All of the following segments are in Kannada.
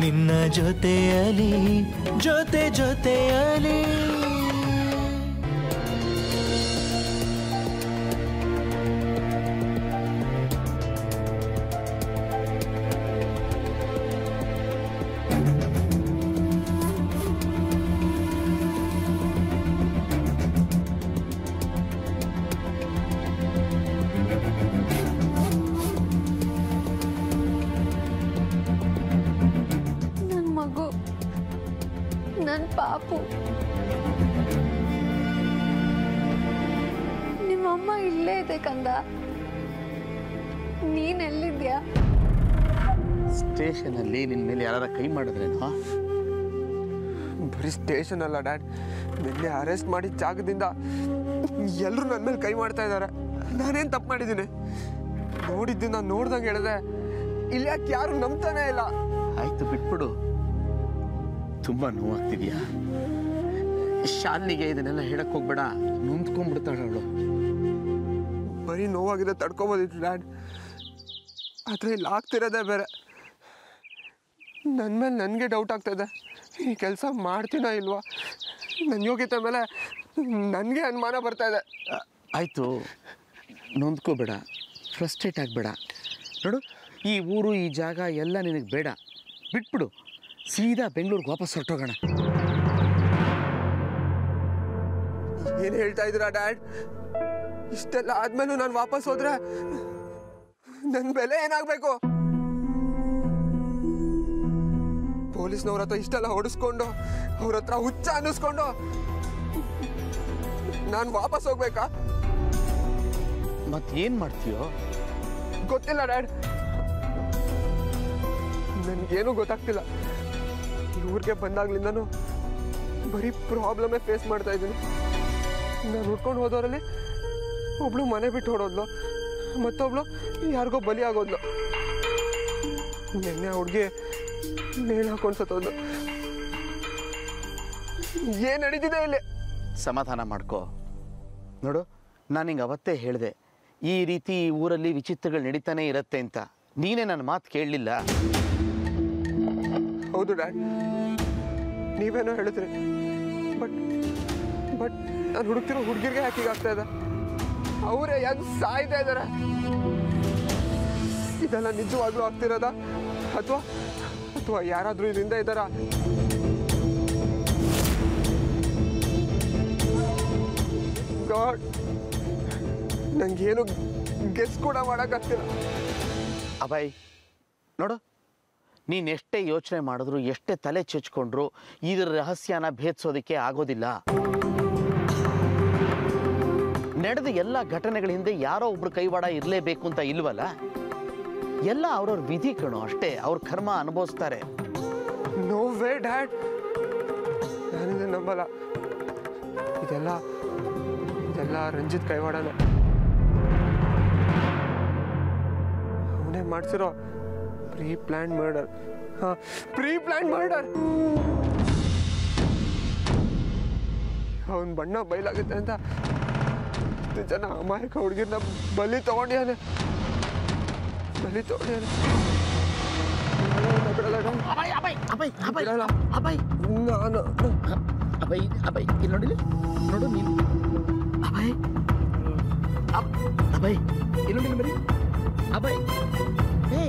ನಿನ್ನ ಜೊತೆಯಲಿ ಜೊತೆಯಲಿ ನನ್ನ ಪಾಪು ನಿಮ್ಮಮ್ಮ ಇಲ್ಲೇ ಇದೆ ಕಂದ. ನೀನೆಲ್ಲಿದ್ಯಾ? ಸ್ಟೇಷನ್ ಅಲ್ಲಿ ನಿನ್ನ ಮೇಲೆ ಯಾರ ಕೈ ಮಾಡಿದ್ರೇನೋ? ಬರೀ ಸ್ಟೇಷನ್ ಅಲ್ಲ ಡ್ಯಾಡ್, ನಿನ್ನೆ ಅರೆಸ್ಟ್ ಮಾಡಿದ ಜಾಗದಿಂದ ಎಲ್ಲರೂ ನನ್ನ ಮೇಲೆ ಕೈ ಮಾಡ್ತಾ ಇದ್ದಾರೆ. ನಾನೇನು ತಪ್ಪು ಮಾಡಿದ್ದೀನಿ? ನೋಡಿದ್ದು ನಾನು ನೋಡ್ದಂಗೆ ಹೇಳಿದೆ, ಇಲ್ಲಿ ಯಾಕೆ ಯಾರು ನಂಬ್ತಾನೆ ಇಲ್ಲ. ಆಯ್ತು ಬಿಟ್ಬಿಡು, ತುಂಬಾ ನೋವಾಗ್ತಿದ್ಯಾ? ಶಾಲಿನಿಗೆ ಇದನ್ನೆಲ್ಲ ಹೇಳಕ್ ಹೋಗ್ಬೇಡ, ನೊಂದ್ಕೊಂಡ್ಬಿಡ್ತಾಳ ಅವಳು. ಬರೀ ನೋವಾಗಿದೆ ತಡ್ಕೊಬೋದಿತ್ತು ಡ್ಯಾಡ್, ಆದರೆ ಇಲ್ಲಿ ಆಗ್ತಿರೋದೇ ಬೇರೆ. ನನ್ನ ಮೇಲೆ ನನಗೆ ಡೌಟ್ ಆಗ್ತಾಯಿದೆ, ಈ ಕೆಲಸ ಮಾಡ್ತೀನೋ ಇಲ್ವಾ? ನನ್ನ ಯೋಗ್ಯತೆ ಮೇಲೆ ನನಗೆ ಅನುಮಾನ ಬರ್ತಾ ಇದೆ. ಆಯಿತು, ನೊಂದ್ಕೋಬೇಡ, ಫ್ರಸ್ಟ್ರೇಟ್ ಆಗಬೇಡ. ನೋಡು, ಈ ಊರು ಈ ಜಾಗ ಎಲ್ಲ ನಿನಗೆ ಬೇಡ, ಬಿಟ್ಬಿಡು. ಸೀದಾ ಬೆಂಗಳೂರಿಗೆ ವಾಪಸ್ ಹೊರಟೋಗೋಣ. ಏನು ಹೇಳ್ತಾ ಇದ್ದೀರಾ ಡ್ಯಾಡ್? ಇಷ್ಟೆಲ್ಲ ಆದ್ಮೇಲೂ ನಾನು ವಾಪಸ್ ಹೋದ್ರೆ ನನ್ನ ಬೆಲೆ ಏನಾಗಬೇಕು? ಪೊಲೀಸ್ನವ್ರ ಹತ್ರ ಇಷ್ಟೆಲ್ಲ ಹೊಡಿಸ್ಕೊಂಡು, ಅವ್ರ ಹತ್ರ ಹುಚ್ಚ ಅನ್ನಿಸ್ಕೊಂಡು ನಾನು ವಾಪಸ್ ಹೋಗ್ಬೇಕಾ? ಮತ್ತೇನು ಮಾಡ್ತೀಯೋ ಗೊತ್ತಿಲ್ಲ ಡ್ಯಾಡ್, ನನಗೇನು ಗೊತ್ತಾಗ್ತಿಲ್ಲ. ಊರಿಗೆ ಬಂದಾಗ್ಲಿಂದನೂ ಬರೀ ಪ್ರಾಬ್ಲಮೇ ಫೇಸ್ ಮಾಡ್ತಾ ಇದ್ದೀನಿ. ನಾನು ಹುಡ್ಕೊಂಡು ಹೋದವರಲ್ಲಿ ಒಬ್ಳು ಮನೆ ಬಿಟ್ಟು ಹೊಡೋದ್ಲು, ಮತ್ತೊಬ್ಳು ಯಾರಿಗೋ ಬಲಿ ಆಗೋದ್ಲು. ನಿನ್ನೆ ಹುಡುಗಿ ನೇಣು ಹಾಕೊಂಡು ಸತ್ತೋದ್ಲು. ಏನು ನಡೀತಿದೆ ಇಲ್ಲಿ? ಸಮಾಧಾನ ಮಾಡ್ಕೋ. ನೋಡು, ನಾನು ಹಿಂಗೆ ಅವತ್ತೇ ಹೇಳಿದೆ, ಈ ರೀತಿ ಈ ಊರಲ್ಲಿ ವಿಚಿತ್ರಗಳು ನಡೀತಾನೆ ಇರುತ್ತೆ ಅಂತ. ನೀನೇ ನನ್ನ ಮಾತು ಕೇಳಲಿಲ್ಲ. ಹೌದು ಡ್ಯಾಡ್, ನೀವೇನೋ ಹೇಳಿದ್ರಿ, ಬಟ್ ನಾನು ಹುಡುಕ್ತಿರೋ ಹುಡುಗಿರಿಗೆ ಯಾಕೆ ಹೀಗಾಗ್ತಾ ಇದೆ? ಅವರೇ ಯಾಕೆ ಸಾಯ್ತಾ ಇದ್ದಾರೆ? ಇದೆಲ್ಲ ನಿಜವಾಗ್ಲೂ ಆಗ್ತಿರೋದಾ, ಅಥವಾ ಯಾರಾದ್ರೂ ಇದರಿಂದ ಇದ್ದಾರ? ಗಾಡ್, ನಂಗೇನು ಗೆಸ್ ಕೂಡ ಮಾಡೋಕ್ಕಾಗ್ತಿಲ್ಲ. ಅಭಯ್ ನೋಡು, ನೀನೆಷ್ಟೇ ಯೋಚನೆ ಮಾಡಿದ್ರು, ಎಷ್ಟೇ ತಲೆ ಚೆಚ್ಕೊಂಡ್ರು ಇದರ ರಹಸ್ಯನ ಭೇದಿಸೋದಕ್ಕೆ ಆಗೋದಿಲ್ಲ. ನಡೆದ ಎಲ್ಲ ಘಟನೆಗಳ ಹಿಂದೆ ಯಾರೋ ಒಬ್ರು ಕೈವಾಡ ಇರಲೇಬೇಕು ಅಂತ ಇಲ್ವಲ್ಲ. ಎಲ್ಲ ಅವ್ರವ್ರ ವಿಧಿ ಕಣೋ, ಅಷ್ಟೇ. ಅವ್ರ ಕರ್ಮ ಅನುಭವಿಸ್ತಾರೆ. ನೋ ವೇ ಡ್ಯಾಡ್, ನಾನಿದೆ ನಂಬಲ್ಲ. ಇದೆಲ್ಲ ರಂಜಿತ್ ಕೈವಾಡನೆ. ಅವನೇ ಮಾಡ್ಸಿರೋ ಪ್ರೀ ಪ್ಲಾನ್ ಮರ್ಡರ್. ಅವನ ಬಣ್ಣ ಬಯಲಾಗುತ್ತೆ ಅಂತ ಜನ ಅಮಾಯಕ ಹುಡುಗಿರ್ನ ಬಲಿ ತಗೊಂಡ್ಯಾನೆ. ನಾನು ಅಭಯ್ ಇಲ್ಲಿ ನೋಡಿಲಿ, ನೋಡು ನೀನು. ಅಭಯ್ ಇಲ್ಲಿ ನೋಡಿ ಬರೀ. ಅಭಯ್ ಹೇ,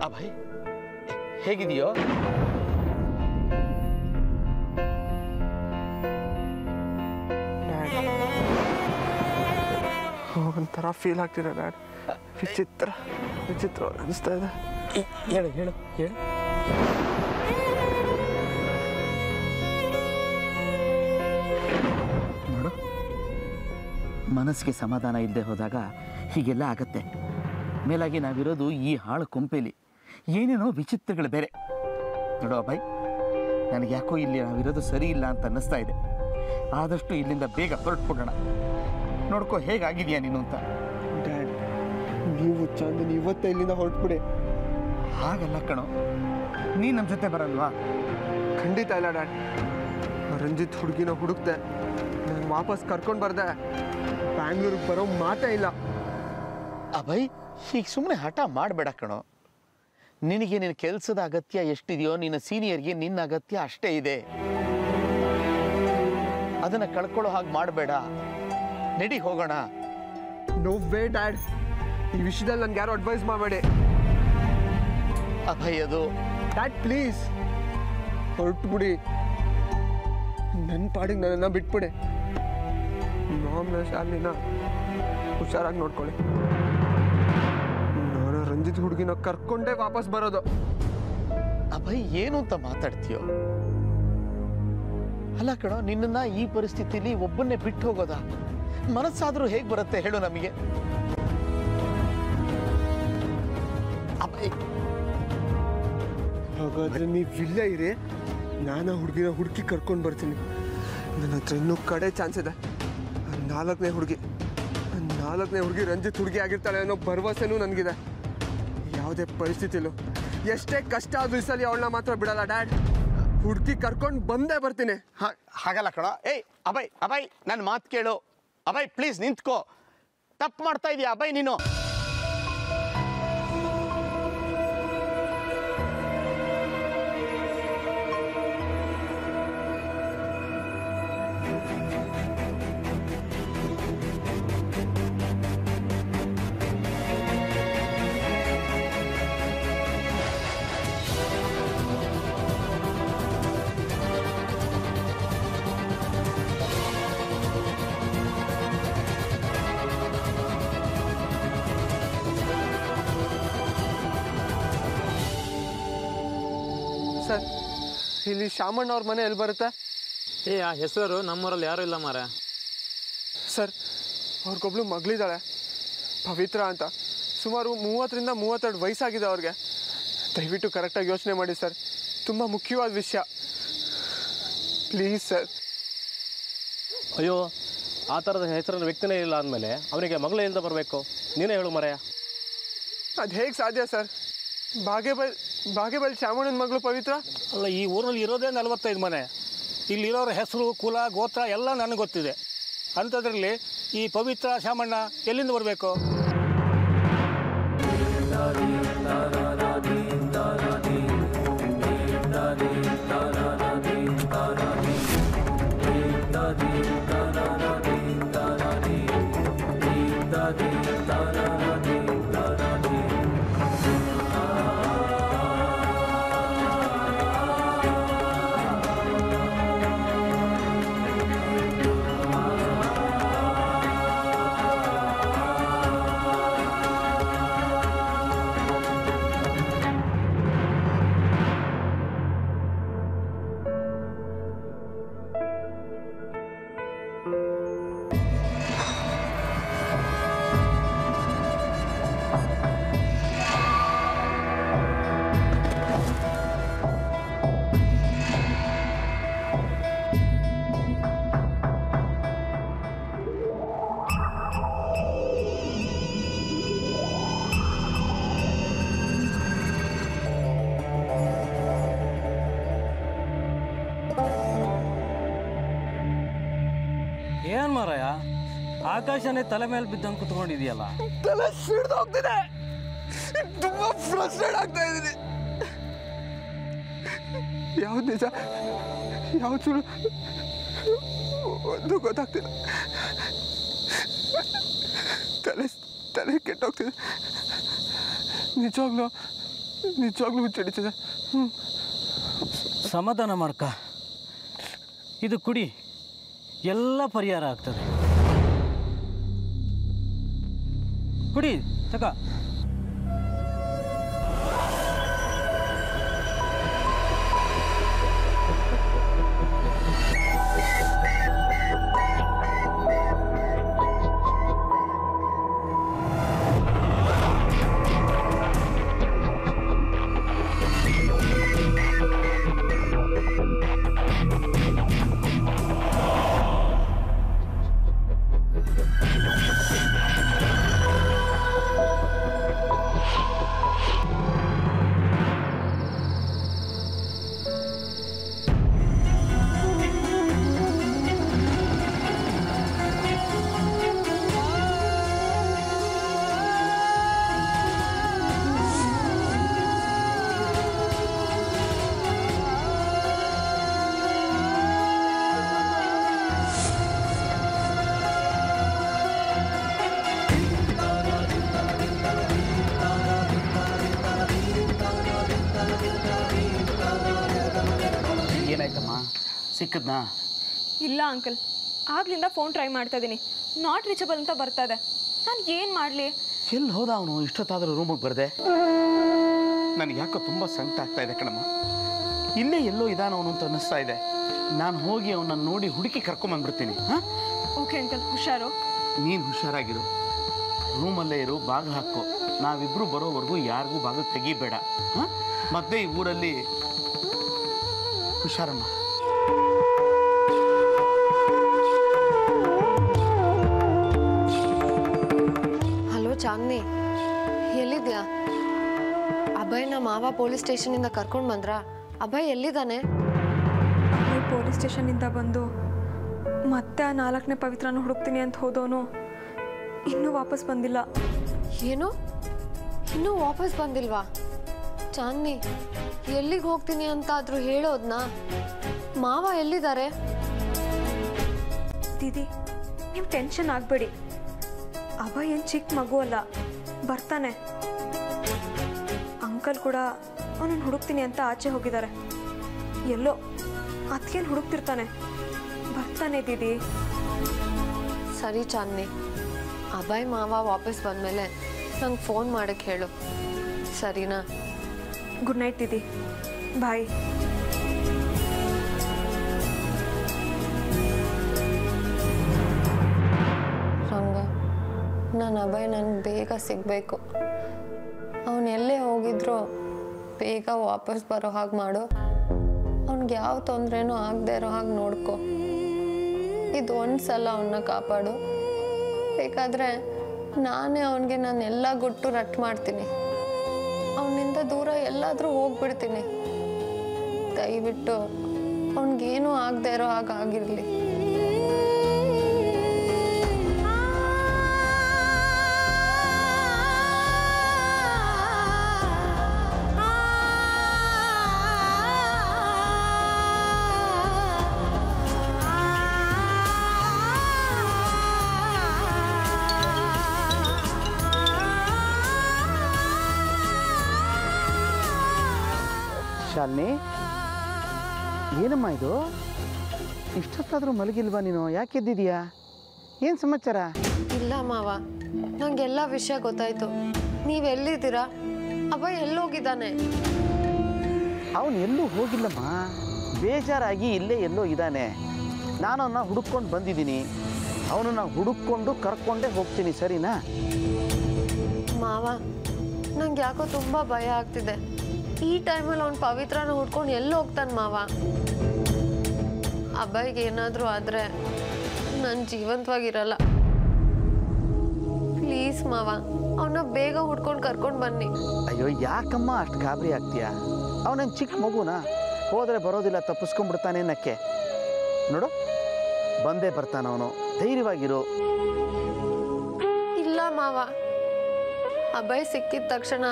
ಅಭಯ್ ಹೇಗಿದೆಯೋ? ಒಂಥರ ಫೀಲ್ ಆಗ್ತಿದೆ ಡ್ಯಾಡ್. ವಿಚಿತ್ರ ಅನಿಸ್ತಾ ಇದೆ. ಹೇಳು ನೋಡು, ಮನಸ್ಸಿಗೆ ಸಮಾಧಾನ ಇಲ್ಲದೆ ಹೋದಾಗ ಹೀಗೆಲ್ಲ ಆಗತ್ತೆ. ಮೇಲಾಗಿ ನಾವಿರೋದು ಈ ಹಾಳು ಕೊಂಪೆಲಿ, ಏನೇನೋ ವಿಚಿತ್ರಗಳು ಬೇರೆ. ನೋಡು ಅಭಯ್, ನನಗೆ ಯಾಕೋ ಇಲ್ಲಿ ನಾವಿರೋದು ಸರಿ ಇಲ್ಲ ಅಂತ ಅನ್ನಿಸ್ತಾ ಇದೆ. ಆದಷ್ಟು ಇಲ್ಲಿಂದ ಬೇಗ ಹೊರಟ್ಬಿಡೋಣ. ನೋಡ್ಕೋ ಹೇಗಾಗಿದೆಯಾ ನೀನು ಅಂತ. ಡ್ಯಾಡ್, ನೀವು ಚಂದನ್ ಇವತ್ತೇ ಇಲ್ಲಿಂದ ಹೊರಟ್ಬಿಡಿ. ಹಾಗಲ್ಲ ಕಣೋ, ನೀನು ನಮ್ಮ ಜೊತೆ ಬರಲ್ವಾ? ಖಂಡಿತ ಇಲ್ಲ ಡ್ಯಾಡ್. ರಂಜಿತ್ ಹುಡುಗಿನ ಹುಡುಕ್ದೆ, ನಾನು ವಾಪಸ್ ಕರ್ಕೊಂಡು ಬರ್ದೆ. ಬ್ಯಾಂಗ್ಳೂರಿಗೆ ಬರೋ ಮಾತೇ ಇಲ್ಲ. ಅಭಯ್, ಹೀಗೆ ಸುಮ್ಮನೆ ಹಠ ಮಾಡಬೇಡ ಕಣೋ. ನಿನಗೆ ನಿನ್ನ ಕೆಲಸದ ಅಗತ್ಯ ಎಷ್ಟಿದೆಯೋ ನಿನ್ನ ಸೀನಿಯರ್ಗೆ ನಿನ್ನ ಅಗತ್ಯ ಅಷ್ಟೇ ಇದೆ. ಅದನ್ನು ಕಳ್ಕೊಳ್ಳೋ ಹಾಗೆ ಮಾಡಬೇಡ. ನಡಿ ಹೋಗೋಣ. ನೋ ವೇ ಡ್ಯಾಡ್, ಈ ವಿಷಯದಲ್ಲಿ ನನ್ಗೆ ಯಾರು ಅಡ್ವೈಸ್ ಮಾಡಬೇಡಿ. ಅಭಯ್, ಅದು ಡ್ಯಾಡ್ ಪ್ಲೀಸ್ ಹೊರಟ್ಬಿಡಿ. ನನ್ನ ಪಾಡಿಗೆ ನನ್ನನ್ನು ಬಿಟ್ಬಿಡಿ. ಮಾಮ್ನ ಶಾಲಿನ ಹುಷಾರಾಗಿ ನೋಡ್ಕೊಳ್ಳಿ. ನಾನು ರಂಜಿತ್ ಹುಡುಗಿನ ಕರ್ಕೊಂಡೇ ವಾಪಸ್ ಬರೋದು. ಅಭಯ್, ಏನು ಅಂತ ಮಾತಾಡ್ತೀಯೋ? ಅಲ್ಲ ಕಣೋ, ನಿನ್ನನ್ನ ಈ ಪರಿಸ್ಥಿತಿಲಿ ಒಬ್ಬನ್ನೇ ಬಿಟ್ಟು ಹೋಗೋದಾ? ಮನಸ್ಸಾದ್ರೂ ಹೇಗೆ ಬರುತ್ತೆ ಹೇಳು ನಮಗೆ? ಅಭಯ್, ಹಾಗಾದ್ರೆ ನೀವು ಇಲ್ಲೇ ಇರಿ, ನಾನು ಹುಡುಗಿನ ಹುಡುಕಿ ಕರ್ಕೊಂಡು ಬರ್ತೀನಿ. ನನ್ನ ಹತ್ರ ಇನ್ನೂ ಕಡೆ ಚಾನ್ಸ್ ಇದೆ. ನಾಲ್ಕನೇ ಹುಡುಗಿ ರಂಜಿತ್ ಹುಡುಗಿ ಆಗಿರ್ತಾಳೆ ಅನ್ನೋ ಭರವಸೆನೂ ನನಗಿದೆ. ಯಾವುದೇ ಪರಿಸ್ಥಿತಿಲೂ ಎಷ್ಟೇ ಕಷ್ಟ ಆದ್ರೂ ಈ ಸಲ ಅವಳನ್ನ ಮಾತ್ರ ಬಿಡಲ್ಲ ಡ್ಯಾಡ್. ಹುಡುಗಿ ಕರ್ಕೊಂಡು ಬಂದೇ ಬರ್ತೀನಿ. ಹಾಗಲ್ಲ ಕಣೋ. ಏಯ್ ಅಭಯ್, ಅಭಯ್, ನನ್ನ ಮಾತು ಕೇಳು. ಅಭಯ್ ಪ್ಲೀಸ್ ನಿಂತ್ಕೋ. ತಪ್ಪು ಮಾಡ್ತಾ ಇದೀಯ ಅಭಯ್ ನೀನು. ಸರ್, ಇಲ್ಲಿ ಶಾಮಣ್ಣ ಅವ್ರ ಮನೆ ಎಲ್ಲಿ ಬರುತ್ತೆ? ಆ ಹೆಸರು ನಮ್ಮೂರಲ್ಲಿ ಯಾರು ಇಲ್ಲ ಮಾರ. ಸರ್, ಅವ್ರಿಗೊಬ್ಳು ಮಗಳಿದ್ದಾಳೆ, ಪವಿತ್ರ ಅಂತ. ಸುಮಾರು 30ರಿಂದ 32 ವಯಸ್ಸಾಗಿದೆ ಅವ್ರಿಗೆ. ದಯವಿಟ್ಟು ಕರೆಕ್ಟಾಗಿ ಯೋಚನೆ ಮಾಡಿ ಸರ್, ತುಂಬ ಮುಖ್ಯವಾದ ವಿಷಯ. Please sir. ಅಯ್ಯೋ, ಆ ಥರದ ಹೆಸರಿನ ವ್ಯಕ್ತಿನೇ ಇಲ್ಲ ಅಂದಮೇಲೆ ಅವನಿಗೆ ಮಗಳೇ ಇಲ್ಲದೆ ಬರಬೇಕು. ನೀನೇ ಹೇಳು ಮರೆಯ. ಅದು ಹೇಗೆ ಸಾಧ್ಯ ಸರ್? ಬಾಗೇಬೈಲ್ ಶಾಮಣ್ಣನ ಮಗಳು ಪವಿತ್ರ. ಅಲ್ಲ, ಈ ಊರಲ್ಲಿ ಇರೋದೇ 45 ಮನೆ. ಇಲ್ಲಿರೋರ ಹೆಸರು, ಕುಲ, ಗೋತ್ರ ಎಲ್ಲ ನನಗೆ ಗೊತ್ತಿದೆ. ಅಂಥದ್ರಲ್ಲಿ ಈ ಪವಿತ್ರ ಶಾಮಣ್ಣ ಎಲ್ಲಿಂದ ಬರಬೇಕು? ಏನ್ ಮಾರಾಯ, ಆಕಾಶನೇ ತಲೆ ಮೇಲೆ ಬಿದ್ದಂಗೆ ಕುತ್ಕೊಂಡಿದೆಯಲ್ಲ? ತಲೆ ಸಿಡ್ದು ಹೋಗ್ತಿದೆ. ತುಂಬಾ ಫ್ರಸ್ಟ್ರೇಟ್ ಆಗ್ತಾ ಇದ್ದೀನಿ. ಯಾವ್ದು ನಿಜ ಯಾವ್ದು ಸುಳ್ಳು ಒಂದು ಗೊತ್ತಾಗ್ತಿಲ್ಲ. ತಲೆ ಕೆಟ್ಟೋಗ್ತಿದೆ. ನಿಜವಾಗ್ಲೂ ಹುಚ್ಚಿಡಿತಿದೆ. ಸಮಾಧಾನ ಮಾಡ್ಕ, ಇದು ಕುಡಿ, ಎಲ್ಲ ಪರಿಹಾರ ಆಗ್ತದೆ. ಕುಡಿ ತಕ. ಸಿಕ್ಕದ್ನಾ? ಇಲ್ಲ ಅಂಕಲ್, ಆಗ್ಲಿಂದ ಫೋನ್ ಟ್ರೈ ಮಾಡ್ತಾ ಇದ್ದೀನಿ, ನಾಟ್ ರೀಚಬಲ್ ಅಂತ ಬರ್ತಾ ಇದೆ. ನಾನು ಏನು ಮಾಡಲಿ? ಎಲ್ಲಿ ಹೋದ ಅವನು? ಇಷ್ಟೊತ್ತಾದರೂ ರೂಮಿಗೆ ಬರದೆ? ನನಗೆ ಯಾಕೋ ತುಂಬ ಸಂಕಟ ಆಗ್ತಾ ಇದೆ ಕಣಮ್ಮ. ಇಲ್ಲೇ ಎಲ್ಲೋ ಇದಾನೋ ಅವನು ಅಂತ ಅನ್ನಿಸ್ತಾ ಇದೆ. ನಾನು ಹೋಗಿ ಅವನನ್ನು ನೋಡಿ ಹುಡುಕಿ ಕರ್ಕೊಂಬಂದ್ಬಿಡ್ತೀನಿ. ಹಾಂ, ಓಕೆ ಅಂಕಲ್, ಹುಷಾರು. ನೀನು ಹುಷಾರಾಗಿರು, ರೂಮಲ್ಲೇ ಇರು, ಬಾಗಿಲು ಹಾಕೋ. ನಾವಿಬ್ಬರು ಬರೋವರೆಗೂ ಯಾರಿಗೂ ಬಾಗಿಲು ತೆಗಿಬೇಡ. ಹಾಂ, ಮತ್ತೆ ಈ ಊರಲ್ಲಿ ಹುಷಾರಮ್ಮ. ಹಲೋ ಚಾಂದ್ನಿ, ಎಲ್ಲಿದ್ಯಾ? ಅಭಯ್ನ ಮಾವ ಪೊಲೀಸ್ ಸ್ಟೇಷನಿಂದ ಕರ್ಕೊಂಡು ಬಂದ್ರಾ? ಅಭಯ್ ಎಲ್ಲಿದ್ದಾನೆ? ಅಭಯ್ ಪೊಲೀಸ್ ಸ್ಟೇಷನಿಂದ ಬಂದು ಮತ್ತೆ ಆ 4ನೇ ಪವಿತ್ರನ ಹುಡುಕ್ತೀನಿ ಅಂತ ಹೋದವನು ಇನ್ನೂ ವಾಪಸ್ ಬಂದಿಲ್ಲ. ಏನು, ಇನ್ನೂ ವಾಪಸ್ ಬಂದಿಲ್ವಾ? ಚಾಂದ್ನಿ, ಎಲ್ಲಿಗೆ ಹೋಗ್ತೀನಿ ಅಂತ ಆದರೂ ಹೇಳೋದ್ನಾ? ಮಾವ ಎಲ್ಲಿದ್ದಾರೆ? ದೀದಿ, ನೀವು ಟೆನ್ಷನ್ ಆಗಬೇಡಿ. ಅಭಯ್ ಏನು ಚಿಕ್ಕ ಮಗು ಅಲ್ಲ, ಬರ್ತಾನೆ. ಅಂಕಲ್ ಕೂಡ ಅವನನ್ನು ಹುಡುಕ್ತೀನಿ ಅಂತ ಆಚೆ ಹೋಗಿದ್ದಾರೆ. ಎಲ್ಲೋ ಅದಕ್ಕೇನು ಹುಡುಕ್ತಿರ್ತಾನೆ, ಬರ್ತಾನೆ ದೀದಿ. ಸರಿ ಚಾಂದ್ನಿ, ಅಭಯ್ ಮಾವ ವಾಪಸ್ ಬಂದಮೇಲೆ ನಂಗೆ ಫೋನ್ ಮಾಡೋಕ್ಕೆ ಹೇಳು, ಸರಿನಾ? ಗುಡ್ ನೈಟ್ ದೀದಿ, ಬಾಯ್. ರಂಗ, ನಾನು ಅಭಯ್ ನನಗೆ ಬೇಗ ಸಿಗಬೇಕು. ಅವನು ಎಲ್ಲೇ ಹೋಗಿದ್ರು ಬೇಗ ವಾಪಸ್ ಬರೋ ಹಾಗೆ ಮಾಡು. ಅವ್ನಿಗೆ ಯಾವ ತೊಂದರೆನೂ ಆಗದೆ ಇರೋ ಹಾಗೆ ನೋಡ್ಕೊ. ಇದು ಒಂದು ಸಲ ಅವನ್ನ ಕಾಪಾಡು. ಬೇಕಾದರೆ ನಾನೇ ಅವನಿಗೆ ನಾನೆಲ್ಲ ಗುಟ್ಟು ರಟ್ಟು ಮಾಡ್ತೀನಿ. ಅವನಿಂದ ದೂರ ಎಲ್ಲಾದರೂ ಹೋಗ್ಬಿಡ್ತೀನಿ. ದಯವಿಟ್ಟು ಅವನಿಗೇನೂ ಆಗದೆ ಇರೋ ಹಾಗೆ ಆಗಿರಲಿ. ಶಾಲಿನಿ, ಏನಮ್ಮ ಇದು? ಇಷ್ಟೊತ್ತಾದರೂ ಮಲಗಿಲ್ವಾ ನೀನು? ಯಾಕೆ ಎದ್ದಿದೀಯಾ? ಏನು ಸಮಾಚಾರ? ಇಲ್ಲ ಮಾವ, ನಂಗೆಲ್ಲ ವಿಷಯ ಗೊತ್ತಾಯ್ತು. ನೀವೆಲ್ಲಿದ್ದೀರಾ? ಅಭಯ್ ಎಲ್ಲೋಗಿದ್ದಾನೆ? ಅವನು ಎಲ್ಲೂ ಹೋಗಿಲ್ಲಮ್ಮ, ಬೇಜಾರಾಗಿ ಇಲ್ಲೇ ಎಲ್ಲೋ ಇದ್ದಾನೆ. ನಾನು ಅವನ್ನ ಹುಡುಕೊಂಡು ಬಂದಿದ್ದೀನಿ. ಅವನನ್ನು ಹುಡುಕೊಂಡು ಕರ್ಕೊಂಡೇ ಹೋಗ್ತೀನಿ, ಸರಿನಾ? ಮಾವ, ನಂಗೆ ಯಾಕೋ ತುಂಬ ಭಯ ಆಗ್ತಿದೆ. ಈ ಟೈಮಲ್ಲಿ ಅವ್ನು ಪವಿತ್ರನ ಹುಡ್ಕೊಂಡು ಎಲ್ಲಿ ಹೋಗ್ತಾನೆ ಮಾವ? ಅಭಯ್ಗೆ ಏನಾದರೂ ಆದರೆ ನಾನು ಜೀವಂತವಾಗಿರಲ್ಲ. ಪ್ಲೀಸ್ ಮಾವ, ಅವನ್ನ ಬೇಗ ಹುಡ್ಕೊಂಡು ಕರ್ಕೊಂಡು ಬನ್ನಿ. ಅಯ್ಯೋ, ಯಾಕಮ್ಮ ಅಷ್ಟು ಗಾಬರಿ ಆಗ್ತೀಯಾ? ಅವನೇನು ಚಿಕ್ಕ ಮಗುನಾ? ಹೋದರೆ ಬರೋದಿಲ್ಲ, ತಪ್ಪಿಸ್ಕೊಂಡ್ಬಿಡ್ತಾನೆ ಅನ್ನಕ್ಕೆ. ನೋಡು, ಬಂದೇ ಬರ್ತಾನೆ ಅವನು, ಧೈರ್ಯವಾಗಿರು. ಇಲ್ಲ ಮಾವ, ಅಭಯ್ ಸಿಕ್ಕಿದ ತಕ್ಷಣ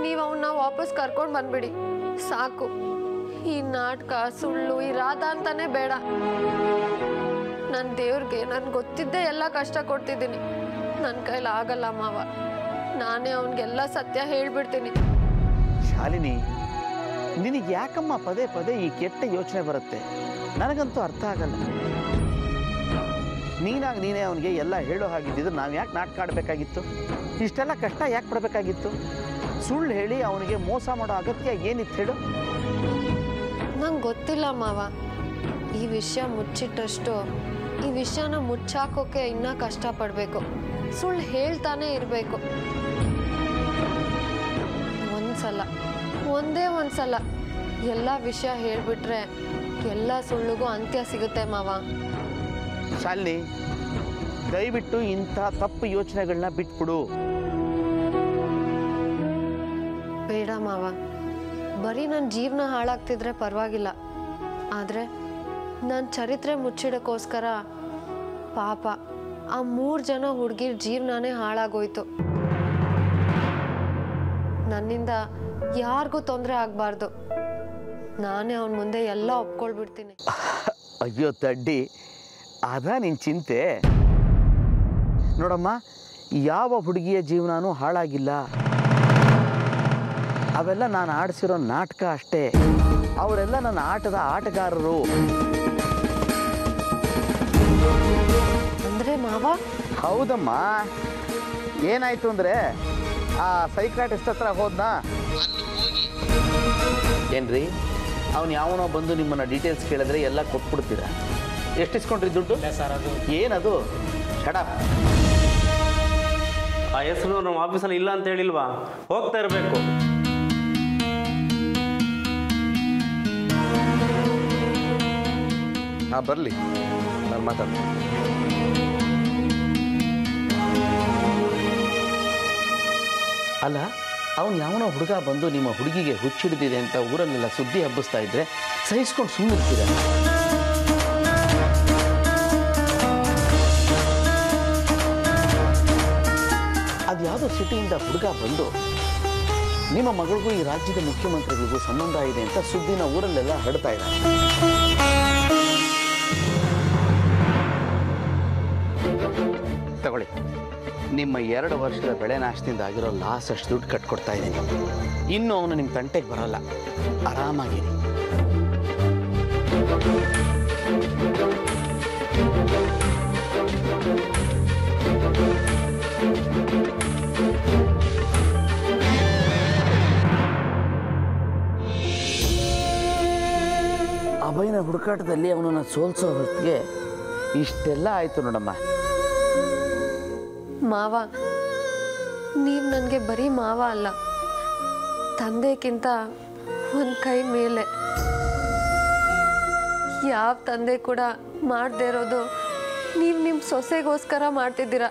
ನೀವು ಅವನ್ನ ವಾಪಸ್ ಕರ್ಕೊಂಡು ಬಂದ್ಬಿಡಿ, ಸಾಕು. ಈ ನಾಟಕ, ಸುಳ್ಳು, ಈ ರಾಧ ಅಂತಾನೆ ಬೇಡ. ನನ್ನ ದೇವ್ರಿಗೆ ನಾನು ಗೊತ್ತಿದ್ದೇ ಎಲ್ಲ ಕಷ್ಟ ಕೊಡ್ತಿದ್ದೀನಿ. ನನ್ನ ಕೈಲಿ ಆಗಲ್ಲ ಮಾವ. ನಾನೇ ಅವನಿಗೆಲ್ಲ ಸತ್ಯ ಹೇಳ್ಬಿಡ್ತೀನಿ. ಶಾಲಿನಿ, ನಿನಗೆ ಯಾಕಮ್ಮ ಪದೇ ಪದೇ ಈ ಕೆಟ್ಟ ಯೋಚನೆ ಬರುತ್ತೆ? ನನಗಂತೂ ಅರ್ಥ ಆಗಲ್ಲ. ನೀನೇ ಅವನಿಗೆ ಎಲ್ಲ ಹೇಳೋ ಹಾಗಿದ್ದಿದ್ರೆ ನಾವು ಯಾಕೆ ನಾಟಕ ಆಡಬೇಕಾಗಿತ್ತು? ಇಷ್ಟೆಲ್ಲ ಕಷ್ಟ ಯಾಕೆ ಪಡಬೇಕಾಗಿತ್ತು? ಸುಳ್ಳು ಹೇಳಿ ಅವನಿಗೆ ಮೋಸ ಮಾಡೋ ಅಗತ್ಯ ಏನಿತ್ತು ಹೇಳು? ನಂಗೆ ಗೊತ್ತಿಲ್ಲ ಮಾವ. ಈ ವಿಷಯ ಮುಚ್ಚಿಟ್ಟಷ್ಟು ಈ ವಿಷಯನ ಮುಚ್ಚಾಕೋಕೆ ಇನ್ನೂ ಕಷ್ಟಪಡಬೇಕು. ಸುಳ್ಳು ಹೇಳ್ತಾನೆ ಇರಬೇಕು. ಒಂದೇ ಒಂದ್ಸಲ ಎಲ್ಲ ವಿಷಯ ಹೇಳ್ಬಿಟ್ರೆ ಎಲ್ಲ ಸುಳ್ಳಿಗೂ ಅಂತ್ಯ ಸಿಗುತ್ತೆ ಮಾವ. ಶಾಲಿನಿ, ದಯವಿಟ್ಟು ಇಂಥ ತಪ್ಪು ಯೋಚನೆಗಳನ್ನ ಬಿಟ್ಬಿಡು. ಬೇಡ ಮಾವ, ಬರೀ ನನ್ನ ಜೀವನ ಹಾಳಾಗ್ತಿದ್ರೆ ಪರವಾಗಿಲ್ಲ. ಆದರೆ ನನ್ನ ಚರಿತ್ರೆ ಮುಚ್ಚಿಡೋಕ್ಕೋಸ್ಕರ ಪಾಪ ಆ 3 ಜನ ಹುಡುಗಿರ ಜೀವನನೇ ಹಾಳಾಗೋಯ್ತು. ನನ್ನಿಂದ ಯಾರಿಗೂ ತೊಂದರೆ ಆಗಬಾರ್ದು. ನಾನೇ ಅವನ ಮುಂದೆ ಎಲ್ಲ ಒಪ್ಕೊಳ್ಬಿಡ್ತೀನಿ. ಅಯ್ಯೋ ತಡ್ಡಿ, ಅದ ನಿನ್ನ ಚಿಂತೆ? ನೋಡಮ್ಮ, ಯಾವ ಹುಡುಗಿಯ ಜೀವನನೂ ಹಾಳಾಗಿಲ್ಲ. ಅವೆಲ್ಲ ನಾನು ಆಡಿಸಿರೋ ನಾಟಕ ಅಷ್ಟೇ. ಅವರೆಲ್ಲ ನನ್ನ ಆಟದ ಆಟಗಾರರು. ಮಾವ? ಹೌದಮ್ಮ. ಏನಾಯ್ತು ಅಂದರೆ ಆ ಸೈಕ್ರಾಟಿಸ್ಟ್ ಹತ್ರ ಹೋದ್ನಾ? ಏನ್ರಿ, ಅವನು ಯಾವನೋ ಬಂದು ನಿಮ್ಮನ್ನು ಡೀಟೇಲ್ಸ್ ಕೇಳಿದ್ರೆ ಎಲ್ಲ ಕೊಟ್ಬಿಡ್ತೀರಾ? ಎಷ್ಟು ಇಸ್ಕೊಂಡ್ರಿ ದುಡ್ಡು? ಸರ್ ಅದು ಏನದು? ಕಡ ಆ ಹೆಸರು ನಮ್ಮ ಆಫೀಸಲ್ಲಿ ಇಲ್ಲ ಅಂತ ಹೇಳಿಲ್ವಾ? ಹೋಗ್ತಾ ಇರಬೇಕು. ಹಾಂ, ಬರಲಿ, ನಾನು ಮಾತಾಡ್ತೀನಿ. ಅಲ್ಲ, ಅವನು ಯಾವನೋ ಹುಡುಗ ಬಂದು ನಿಮ್ಮ ಹುಡುಗಿಗೆ ಹುಚ್ಚಿಡಿದಿದೆ ಅಂತ ಊರಲ್ಲೆಲ್ಲ ಸುದ್ದಿ ಹಬ್ಬಿಸ್ತಾ ಇದ್ರೆ ಸಹಿಸ್ಕೊಂಡು ಸುಮ್ಮನಿರ್ತೀರ? ಅದು ಯಾವುದೋ ಸಿಟಿಯಿಂದ ಹುಡುಗ ಬಂದು ನಿಮ್ಮ ಮಗಳಿಗೂ ಈ ರಾಜ್ಯದ ಮುಖ್ಯಮಂತ್ರಿಗಳಿಗೂ ಸಂಬಂಧ ಇದೆ ಅಂತ ಸುದ್ದಿನ ಊರಲ್ಲೆಲ್ಲ ಹರಡ್ತಾ ಇದ್ದಾರೆ. ತಗೊಳ್ಳಿ, ನಿಮ್ಮ 2 ವರ್ಷದ ಬೆಳೆ ನಾಶದಿಂದ ಆಗಿರೋ ಲಾಸ್ ಅಷ್ಟು ದುಡ್ಡು ಕಟ್ಕೊಡ್ತಾ ಇದ್ದೀನಿ. ಇನ್ನು ಅವನು ನಿಮ್ಮ ತಂಟೆಗೆ ಬರೋಲ್ಲ, ಆರಾಮಾಗಿರಿ. ಅಭಯನ ಹುಡುಕಾಟದಲ್ಲಿ ಅವನನ್ನು ಸೋಲ್ಸೋ ಹೊತ್ತಿಗೆ ಇಷ್ಟೆಲ್ಲ ಆಯಿತು ನೋಡಮ್ಮ. ಮಾವ, ನೀವು ನನಗೆ ಬರೀ ಮಾವ ಅಲ್ಲ, ತಂದೆಗಿಂತ ಒಂದು ಕೈ ಮೇಲೆ. ಯಾವ ತಂದೆ ಕೂಡ ಮಾಡದೇ ಇರೋದು ನೀವು ನಿಮ್ಮ ಸೊಸೆಗೋಸ್ಕರ ಮಾಡ್ತಿದ್ದೀರ.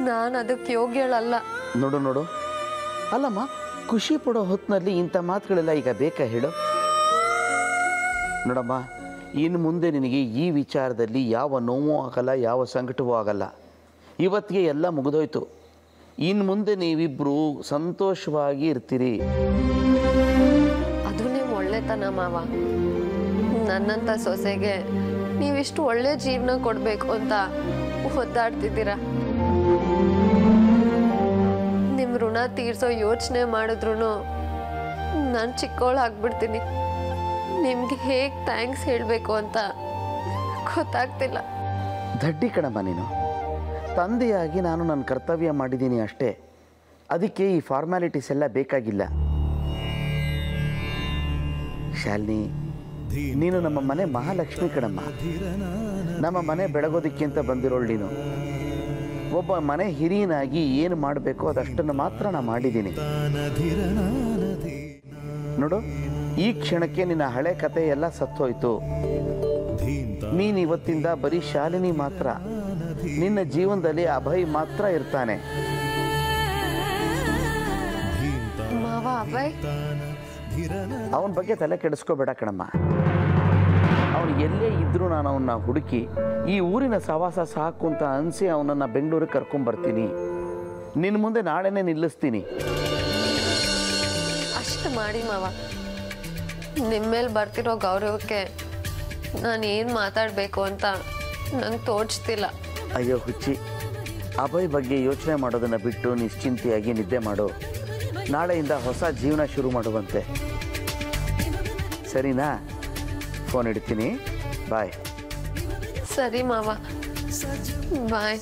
ನಾನು ಅದಕ್ಕೆ ಯೋಗ್ಯಳಲ್ಲ. ನೋಡು ಅಲ್ಲಮ್ಮ, ಖುಷಿ ಪಡೋ ಹೊತ್ತಿನಲ್ಲಿ ಇಂಥ ಮಾತುಗಳೆಲ್ಲ ಈಗ ಬೇಕಾ ಹೇಳು? ನೋಡಮ್ಮ, ಇನ್ನು ಮುಂದೆ ನಿನಗೆ ಈ ವಿಚಾರದಲ್ಲಿ ಯಾವ ನೋವೂ ಆಗಲ್ಲ, ಯಾವ ಸಂಕಟವೂ ಆಗಲ್ಲ. ಇವತ್ತಿಗೆ ಎಲ್ಲ ಮುಗಿದೋಯ್ತು. ಇನ್ನು ಮುಂದೆ ನೀವಿಬ್ಬರು ಸಂತೋಷವಾಗಿ ಇರ್ತೀರಿ. ಅದು ನೀವು ಒಳ್ಳೆತನ ಮಾವ. ನನ್ನಂಥ ಸೊಸೆಗೆ ನೀವಿಷ್ಟು ಒಳ್ಳೆ ಜೀವನ ಕೊಡಬೇಕು ಅಂತ ಒದ್ದಾಡ್ತಿದ್ದೀರ. ನಿಮ್ಮ ಋಣ ತೀರ್ಸೋ ಯೋಚನೆ ಮಾಡಿದ್ರು ನಾನು ಚಿಕ್ಕವಳು ಆಗ್ಬಿಡ್ತೀನಿ. ನಿಮ್ಗೆ ಹೇಗೆ ಥ್ಯಾಂಕ್ಸ್ ಹೇಳಬೇಕು ಅಂತ ಗೊತ್ತಾಗ್ತಿಲ್ಲ. ದಡ್ಡಿ ಕಣಮ್ಮ ನೀನು. ತಂದೆಯಾಗಿ ನಾನು ನನ್ನ ಕರ್ತವ್ಯ ಮಾಡಿದ್ದೀನಿ ಅಷ್ಟೇ. ಅದಕ್ಕೆ ಈ ಫಾರ್ಮ್ಯಾಲಿಟೀಸ್ ಎಲ್ಲ ಬೇಕಾಗಿಲ್ಲ. ಶಾಲಿನಿ, ನೀನು ನಮ್ಮ ಮನೆ ಮಹಾಲಕ್ಷ್ಮಿ ಕಣಮ್ಮ. ನಮ್ಮ ಮನೆ ಬೆಳಗೋದಕ್ಕೆ ಅಂತ ಬಂದಿರೋಳು ನೀನು. ಒಬ್ಬ ಮನೆ ಹಿರಿಯನಾಗಿ ಏನು ಮಾಡಬೇಕೋ ಅದಷ್ಟನ್ನು ಮಾತ್ರ ನಾನು ಮಾಡಿದ್ದೀನಿ. ನೋಡು, ಈ ಕ್ಷಣಕ್ಕೆ ನಿನ್ನ ಹಳೆ ಕತೆ ಎಲ್ಲ ಸತ್ತೋಯ್ತು. ನೀನು ಇವತ್ತಿಂದ ಬರೀ ಶಾಲಿನಿ ಮಾತ್ರ. ನಿನ್ನ ಜೀವನದಲ್ಲಿ ಅಭಯ್ ಮಾತ್ರ ಇರ್ತಾನೆ. ಮಾವ, ಅಭಯ್ ಅವನ ಬಗ್ಗೆ ತಲೆ ಕೆಡಿಸ್ಕೋಬೇಡ ಕಣಮ್ಮ. ಅವನು ಎಲ್ಲೇ ಇದ್ರೂ ನಾನು ಅವನ್ನ ಹುಡುಕಿ ಈ ಊರಿನ ಸವಾಸ ಸಾಕು ಅಂತ ಅನಿಸಿ ಅವನನ್ನು ಬೆಂಗಳೂರಿಗೆ ಕರ್ಕೊಂಡ್ಬರ್ತೀನಿ. ನಿನ್ನ ಮುಂದೆ ನಾಳೆನೇ ನಿಲ್ಲಿಸ್ತೀನಿ. ಅಷ್ಟು ಮಾಡಿ ಮಾವ. ನಿಮ್ಮ ಮೇಲೆ ಬರ್ತಿರೋ ಗೌರವಕ್ಕೆ ನಾನು ಏನು ಮಾತಾಡಬೇಕು ಅಂತ ನಂಗೆ ತೋಚ್ತಿಲ್ಲ. ಅಯ್ಯೋ ಹುಚ್ಚಿ, ಅಭಯ್ ಬಗ್ಗೆ ಯೋಚನೆ ಮಾಡೋದನ್ನು ಬಿಟ್ಟು ನಿಶ್ಚಿಂತೆಯಾಗಿ ನಿದ್ದೆ ಮಾಡು. ನಾಳೆಯಿಂದ ಹೊಸ ಜೀವನ ಶುರು ಮಾಡುವಂತೆ. ಸರಿನಾ? ಫೋನ್ ಇಡ್ತೀನಿ. ಬಾಯ್. ಸರಿ ಮಾವ, ಬಾಯ್.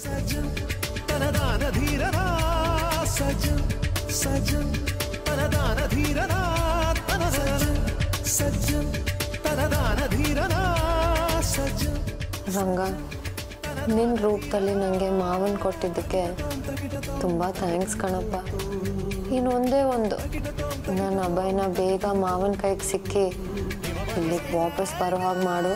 ರಂಗ, ನಿನ್ನ ರೂಪದಲ್ಲಿ ನನಗೆ ಮಾವನ್ ಕೊಟ್ಟಿದ್ದಕ್ಕೆ ತುಂಬ ಥ್ಯಾಂಕ್ಸ್ ಕಣಪ್ಪ. ಇನ್ನೊಂದೇ ಒಂದು, ನನ್ನ ಅಭಯನ ಬೇಗ ಮಾವನ ಕೈಗೆ ಸಿಕ್ಕಿ ಇಲ್ಲಿಗೆ ವಾಪಸ್ ಬರೋ ಹಾಗೆ ಮಾಡು.